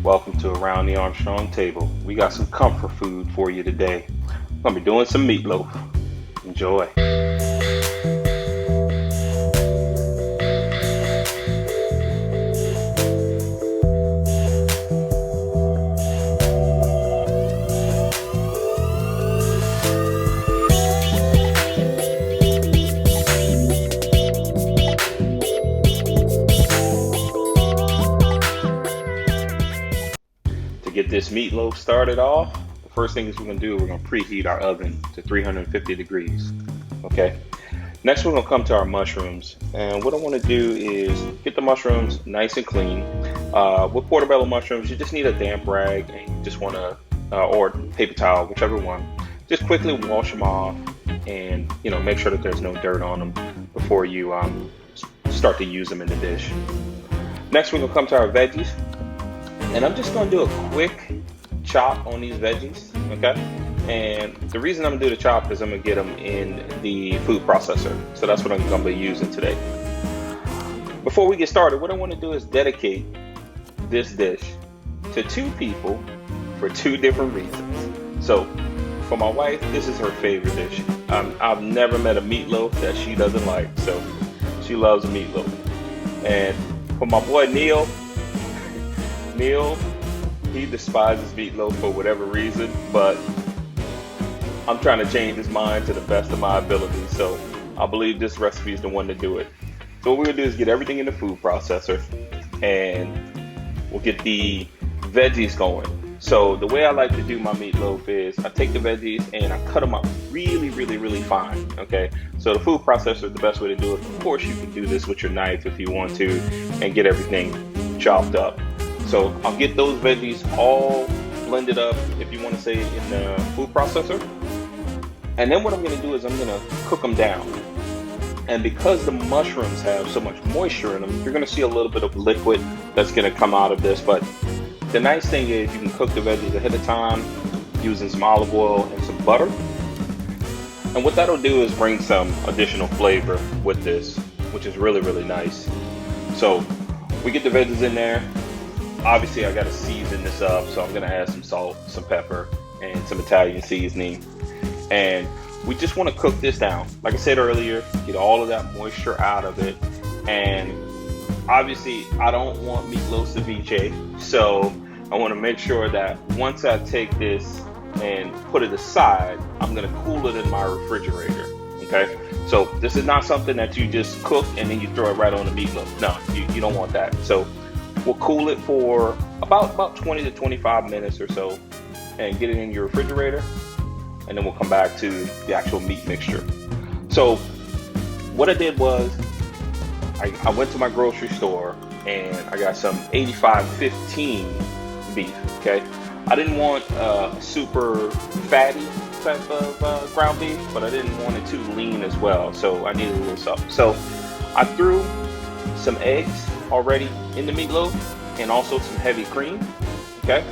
Welcome to Around the Armstrong Table. We got some comfort food for you today. I'm gonna be doing some meatloaf. Enjoy. To get this meatloaf started off, the first thing is we're gonna do, we're gonna preheat our oven to 350 degrees. Okay. Next, we're gonna come to our mushrooms, and what I want to do is get the mushrooms nice and clean. With portobello mushrooms, you just need a damp rag, and you just want to, or paper towel, whichever one. Just quickly wash them off, and make sure that there's no dirt on them before you start to use them in the dish. Next, we're gonna come to our veggies. And I'm just gonna do a quick chop on these veggies, okay? And the reason I'm gonna do the chop is I'm gonna get them in the food processor. So that's what I'm gonna be using today. Before we get started, what I wanna do is dedicate this dish to two people for two different reasons. So for my wife, this is her favorite dish. I've never met a meatloaf that she doesn't like, so she loves meatloaf. And for my boy Neil, he despises meatloaf for whatever reason, but I'm trying to change his mind to the best of my ability. So I believe this recipe is the one to do it. So what we're gonna do is get everything in the food processor, and we'll get the veggies going. So the way I like to do my meatloaf is I take the veggies and I cut them up really, really, really fine. Okay. So the food processor is the best way to do it. Of course, you can do this with your knife if you want to, and get everything chopped up. So I'll get those veggies all blended up, if you want to say it, in the food processor. And then what I'm going to do is I'm going to cook them down. And because the mushrooms have so much moisture in them, you're going to see a little bit of liquid that's going to come out of this. But the nice thing is you can cook the veggies ahead of time using some olive oil and some butter. And what that'll do is bring some additional flavor with this, which is really, really nice. So we get the veggies in there. Obviously, I got to season this up, so I'm going to add some salt, some pepper, and some Italian seasoning. And we just want to cook this down. Like I said earlier, get all of that moisture out of it. And obviously, I don't want meatloaf ceviche, so I want to make sure that once I take this and put it aside, I'm going to cool it in my refrigerator. Okay? So this is not something that you just cook and then you throw it right on the meatloaf. No, you don't want that. So we'll cool it for about 20 to 25 minutes or so and get it in your refrigerator, and then we'll come back to the actual meat mixture. So what I did was I went to my grocery store and I got some 85-15 beef, okay? I didn't want super fatty type of ground beef, but I didn't want it too lean as well, so I needed a little something. So I threw some eggs already in the meatloaf and also some heavy cream. Okay,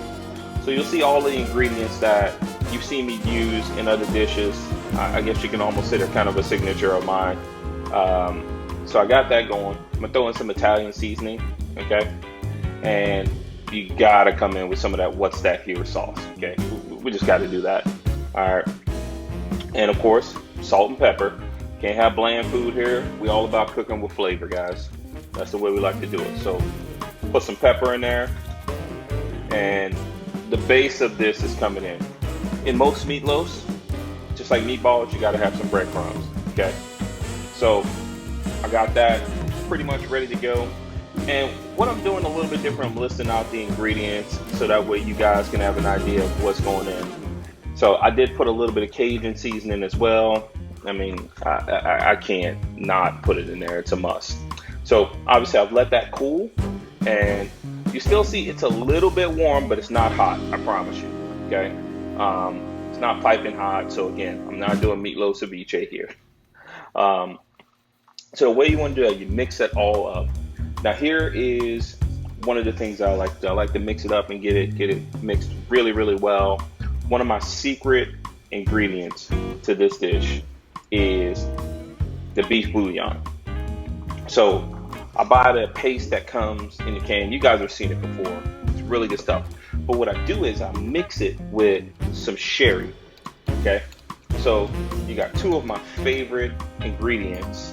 so you'll see all the ingredients that you've seen me use in other dishes. I guess you can almost say they're kind of a signature of mine. So I got that going. I'm gonna throw in some Italian seasoning. Okay, and you gotta come in with some of that what's that here sauce. Okay, we just got to do that. All right, and of course salt and pepper. Can't have bland food here. We all about cooking with flavor, guys. That's the way we like to do it. So put some pepper in there, and the base of this is coming in. In most meatloafs, just like meatballs, you got to have some breadcrumbs. Okay, so I got that pretty much ready to go. And what I'm doing a little bit different, I'm listing out the ingredients so that way you guys can have an idea of what's going in. So I did put a little bit of Cajun seasoning as well. I mean, I can't not put it in there. It's a must. So obviously I've let that cool, and you still see it's a little bit warm, but it's not hot, I promise you. Okay, it's not piping hot. So again, I'm not doing meatloaf ceviche here. So the way you want to do it, you mix it all up. Now here is one of the things I like. I like to mix it up and get it mixed really, really well. One of my secret ingredients to this dish is the beef bouillon. So I buy the paste that comes in the can. You guys have seen it before. It's really good stuff. But what I do is I mix it with some sherry, okay? So you got two of my favorite ingredients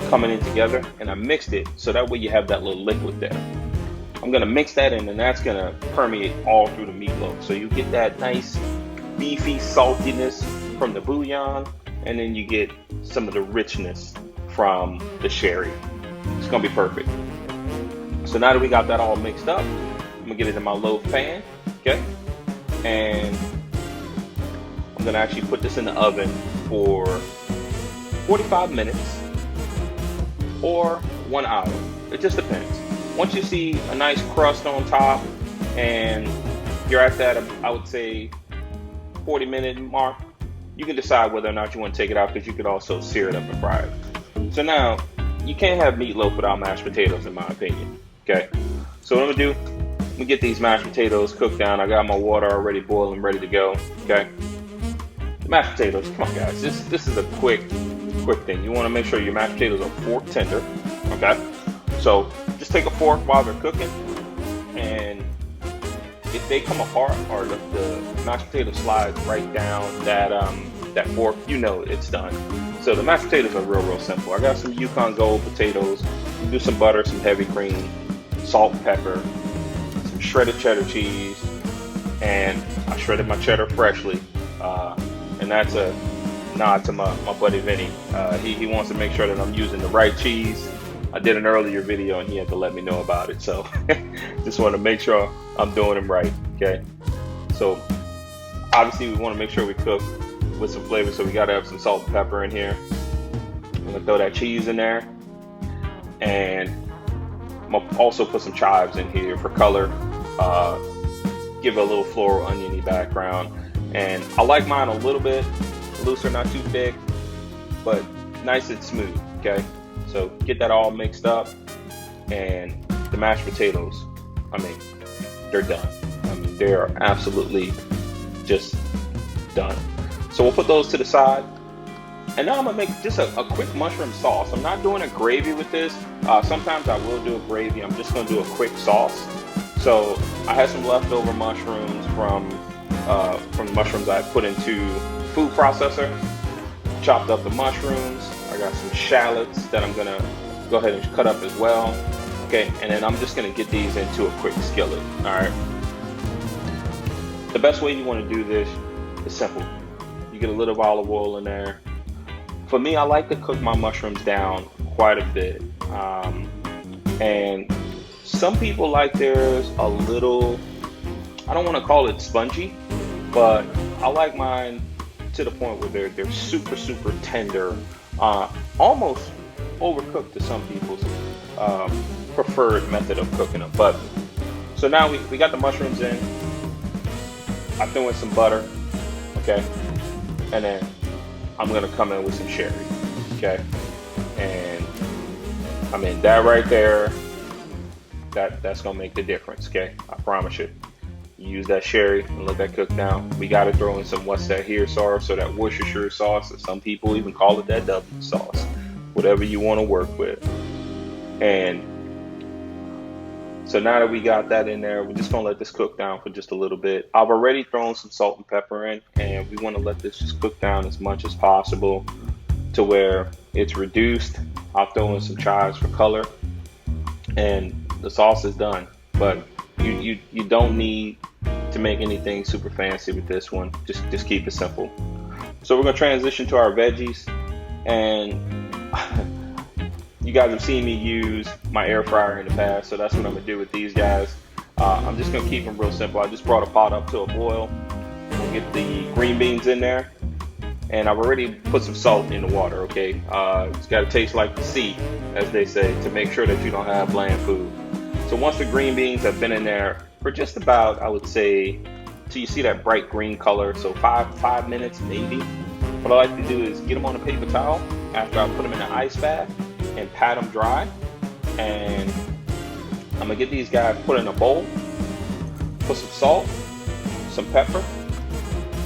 coming in together, and I mixed it so that way you have that little liquid there. I'm gonna mix that in, and that's gonna permeate all through the meatloaf. So you get that nice beefy saltiness from the bouillon, and then you get some of the richness from the sherry. It's gonna be perfect. So now that we got that all mixed up, I'm gonna get it in my loaf pan, okay? And I'm gonna actually put this in the oven for 45 minutes or 1 hour. It just depends. Once you see a nice crust on top and you're at that, I would say 40-minute mark, you can decide whether or not you want to take it out, because you could also sear it up and fry it. So now, you can't have meatloaf without mashed potatoes, in my opinion, okay? So what I'm gonna do, I'm gonna get these mashed potatoes cooked down. I got my water already boiling, ready to go, okay? The mashed potatoes, come on guys, this is a quick thing. You wanna make sure your mashed potatoes are fork tender, okay? So just take a fork while they're cooking, and if they come apart or the mashed potato slides right down that fork, you know it's done. So the mashed potatoes are real simple. I got some Yukon Gold potatoes, do some butter, some heavy cream, salt, pepper, some shredded cheddar cheese, and I shredded my cheddar freshly. And that's a nod to my buddy Vinny. He wants to make sure that I'm using the right cheese. I did an earlier video and he had to let me know about it. So just want to make sure I'm doing them right, okay? So obviously we want to make sure we cook with some flavor, so we got to have some salt and pepper in here. I'm going to throw that cheese in there. And I'm going to also put some chives in here for color. Give it a little floral oniony background. And I like mine a little bit looser, not too thick, but nice and smooth, okay? So get that all mixed up, and the mashed potatoes, I mean, they're done. I mean, they are absolutely just done. So we'll put those to the side. And now I'm gonna make just a quick mushroom sauce. I'm not doing a gravy with this. Sometimes I will do a gravy. I'm just gonna do a quick sauce. So I had some leftover mushrooms from the mushrooms I put into food processor. Chopped up the mushrooms. I got some shallots that I'm gonna go ahead and cut up as well. Okay, and then I'm just gonna get these into a quick skillet. All right. The best way you want to do this is simple. You get a little olive oil in there. For me, I like to cook my mushrooms down quite a bit, and some people like theirs a little, I don't want to call it spongy, but I like mine to the point where they're super tender, almost overcooked to some people's preferred method of cooking them. But so now we got the mushrooms in. I threw in some butter, okay, and then I'm gonna come in with some sherry, okay, and I mean that right there, that's gonna make the difference, okay, I promise you. Use that sherry and let that cook down. We gotta throw in some what's that here sauce, or that Worcestershire sauce, or some people even call it that W sauce, whatever you want to work with. And so now that we got that in there, we're just gonna let this cook down for just a little bit. I've already thrown some salt and pepper in, and we want to let this just cook down as much as possible to where it's reduced. I'll throw in some chives for color, and the sauce is done. But you don't need to make anything super fancy with this one. Just keep it simple. So we're gonna transition to our veggies, and you guys have seen me use my air fryer in the past, so that's what I'm gonna do with these guys. I'm just gonna keep them real simple. I just brought a pot up to a boil. We'll get the green beans in there, and I've already put some salt in the water, okay? It's gotta taste like the sea, as they say, to make sure that you don't have bland food. So once the green beans have been in there for just about, I would say, till you see that bright green color, so five minutes maybe, what I like to do is get them on a paper towel after I put them in an ice bath and pat them dry. And I'm gonna get these guys put in a bowl, put some salt, some pepper,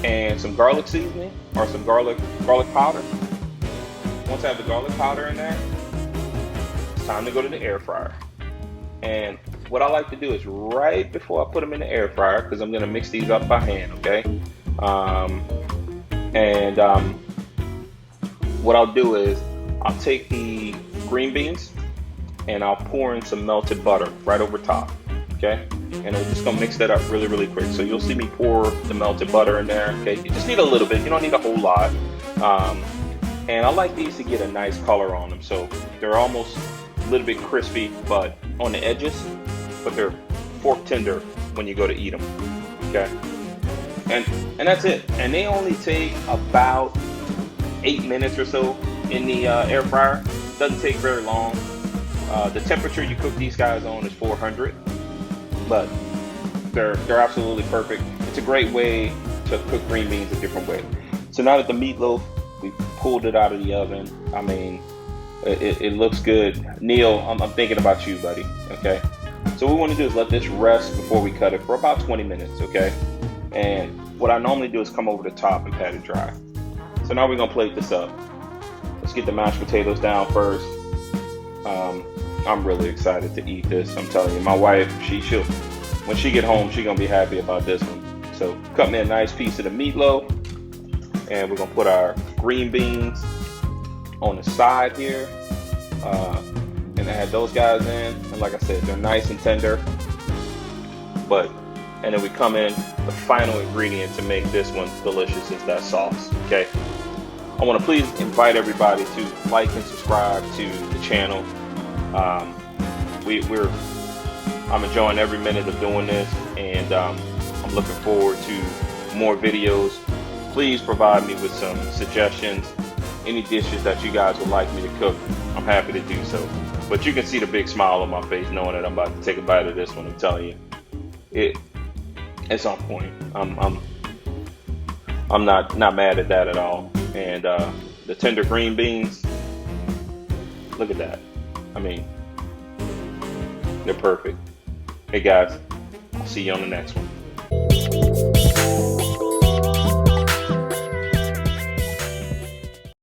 and some garlic seasoning, or some garlic powder. Once I have the garlic powder in there, it's time to go to the air fryer. And what I like to do is right before I put them in the air fryer, because I'm gonna mix these up by hand, okay? Um, and what I'll do is I'll take the green beans and I'll pour in some melted butter right over top, okay? And I'm just gonna mix that up really, really quick. So you'll see me pour the melted butter in there, okay? You just need a little bit, you don't need a whole lot. And I like these to get a nice color on them. So they're almost a little bit crispy, but on the edges, but they're fork tender when you go to eat them, okay? And that's it. And they only take about 8 minutes or so in the air fryer. Doesn't take very long. The temperature you cook these guys on is 400, but they're absolutely perfect. It's a great way to cook green beans a different way. So now that the meatloaf, we pulled it out of the oven. I mean, it looks good. Neil, I'm thinking about you, buddy. Okay. So what we want to do is let this rest before we cut it for about 20 minutes. Okay. And what I normally do is come over the top and pat it dry. So now we're gonna plate this up. Let's get the mashed potatoes down first. I'm really excited to eat this. I'm telling you, my wife, she'll when she get home, she's gonna be happy about this one. So cut me a nice piece of the meatloaf, and we're gonna put our green beans on the side here, and add those guys in. And like I said, they're nice and tender. And then we come in, the final ingredient to make this one delicious is that sauce. Okay. I want to please invite everybody to like and subscribe to the channel. I'm enjoying every minute of doing this, and I'm looking forward to more videos. Please provide me with some suggestions, any dishes that you guys would like me to cook. I'm happy to do so. But you can see the big smile on my face knowing that I'm about to take a bite of this one. I'm telling you, it's on point. I'm not mad at that at all. And the tender green beans, look at that. I mean, they're perfect. Hey guys, I'll see you on the next one.